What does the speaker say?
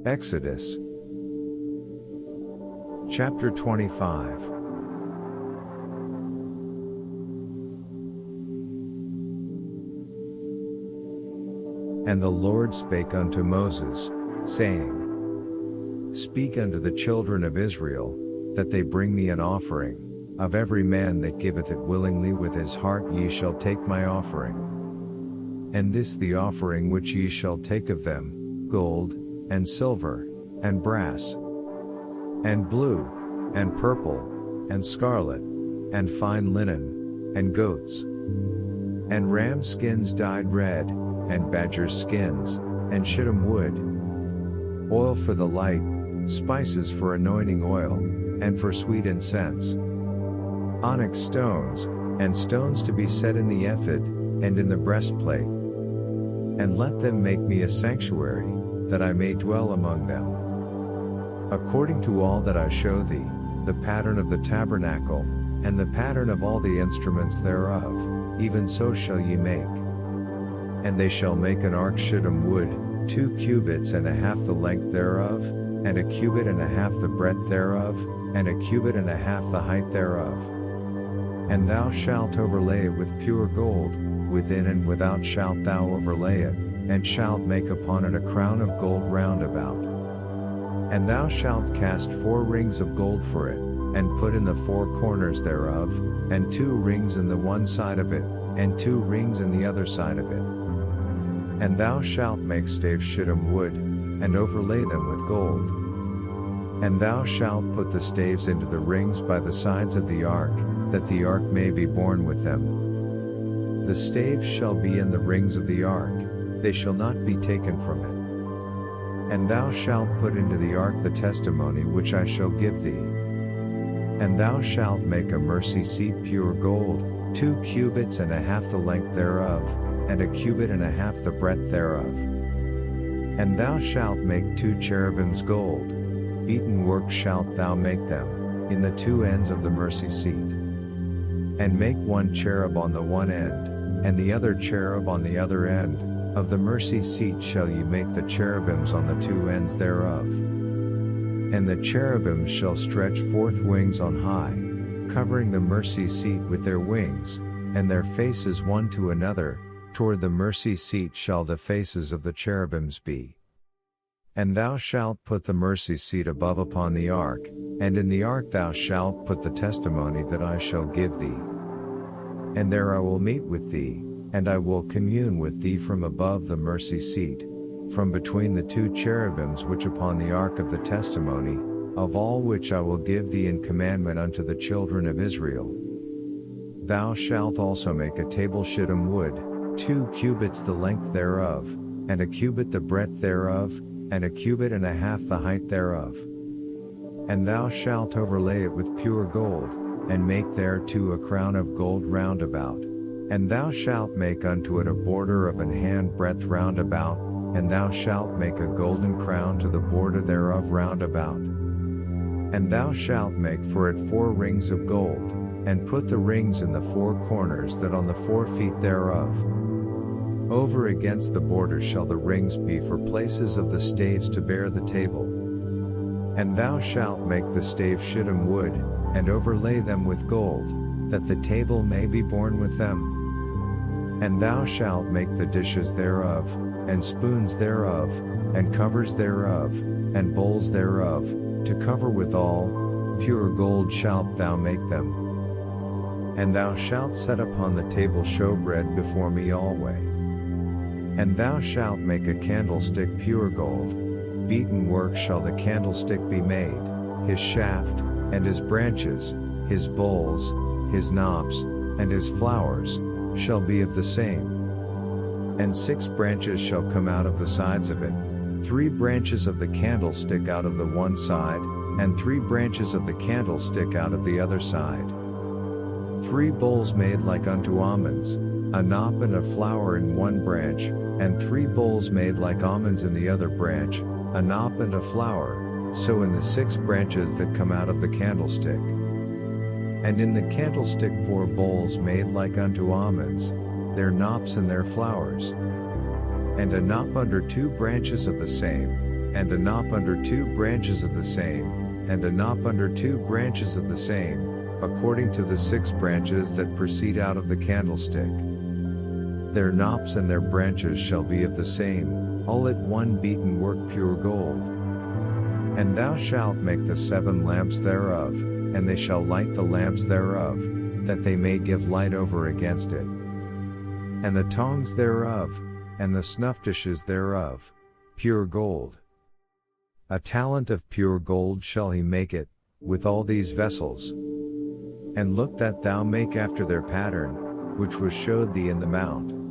Exodus chapter 25. And the Lord spake unto Moses, saying, Speak unto the children of Israel, that they bring me an offering. Of every man that giveth it willingly with his heart ye shall take my offering. And this the offering which ye shall take of them, gold, and silver, and brass, and blue, and purple, and scarlet, and fine linen, and goats, and ram skins dyed red, and badger skins, and shittim wood, oil for the light, spices for anointing oil, and for sweet incense, onyx stones, and stones to be set in the ephod, and in the breastplate. And let them make me a sanctuary, that I may dwell among them. According to all that I show thee, the pattern of the tabernacle, and the pattern of all the instruments thereof, even so shall ye make. And they shall make an ark shittim wood, 2 cubits and a half the length thereof, and a cubit and a half the breadth thereof, and a cubit and a half the height thereof. And thou shalt overlay it with pure gold, within and without shalt thou overlay it, and shalt make upon it a crown of gold round about. And thou shalt cast 4 rings of gold for it, and put in the 4 corners thereof, and 2 rings in the one side of it, and 2 rings in the other side of it. And thou shalt make staves shittim wood, and overlay them with gold. And thou shalt put the staves into the rings by the sides of the ark, that the ark may be borne with them. The staves shall be in the rings of the ark, they shall not be taken from it. And thou shalt put into the ark the testimony which I shall give thee. And thou shalt make a mercy seat pure gold, 2 cubits and a half the length thereof, and a cubit and a half the breadth thereof. And thou shalt make 2 cherubims gold, beaten work shalt thou make them, in the 2 ends of the mercy seat. And make 1 cherub on the one end, and the other cherub on the other end. Of the mercy seat shall ye make the cherubims on the 2 ends thereof. And the cherubims shall stretch forth wings on high, covering the mercy seat with their wings, and their faces one to another, toward the mercy seat shall the faces of the cherubims be. And thou shalt put the mercy seat above upon the ark, and in the ark thou shalt put the testimony that I shall give thee. And there I will meet with thee, and I will commune with thee from above the mercy seat, from between the 2 cherubims which upon the ark of the testimony, of all which I will give thee in commandment unto the children of Israel. Thou shalt also make a table shittim wood, 2 cubits the length thereof, and a cubit the breadth thereof, and a cubit and a half the height thereof. And thou shalt overlay it with pure gold, and make thereto a crown of gold round about. And thou shalt make unto it a border of an hand breadth round about, and thou shalt make a golden crown to the border thereof round about. And thou shalt make for it 4 rings of gold, and put the rings in the 4 corners that on the 4 feet thereof. Over against the border shall the rings be for places of the staves to bear the table. And thou shalt make the staves shittim wood, and overlay them with gold, that the table may be borne with them. And thou shalt make the dishes thereof, and spoons thereof, and covers thereof, and bowls thereof, to cover withal, pure gold shalt thou make them. And thou shalt set upon the table showbread before me alway. And thou shalt make a candlestick pure gold, beaten work shall the candlestick be made, his shaft, and his branches, his bowls, his knops, and his flowers, shall be of the same. And 6 branches shall come out of the sides of it, 3 branches of the candlestick out of the one side, and 3 branches of the candlestick out of the other side. 3 bowls made like unto almonds, a knop and a flower in one branch, and 3 bowls made like almonds in the other branch, a knop and a flower, so in the 6 branches that come out of the candlestick. And in the candlestick 4 bowls made like unto almonds, their knops and their flowers. And a knop under 2 branches of the same, and a knop under 2 branches of the same, and a knop under 2 branches of the same, according to the 6 branches that proceed out of the candlestick. Their knops and their branches shall be of the same, all at one beaten work pure gold. And thou shalt make the 7 lamps thereof, and they shall light the lamps thereof, that they may give light over against it. And the tongs thereof, and the snuff dishes thereof, pure gold. A talent of pure gold shall he make it, with all these vessels. And look that thou make after their pattern, which was showed thee in the mount.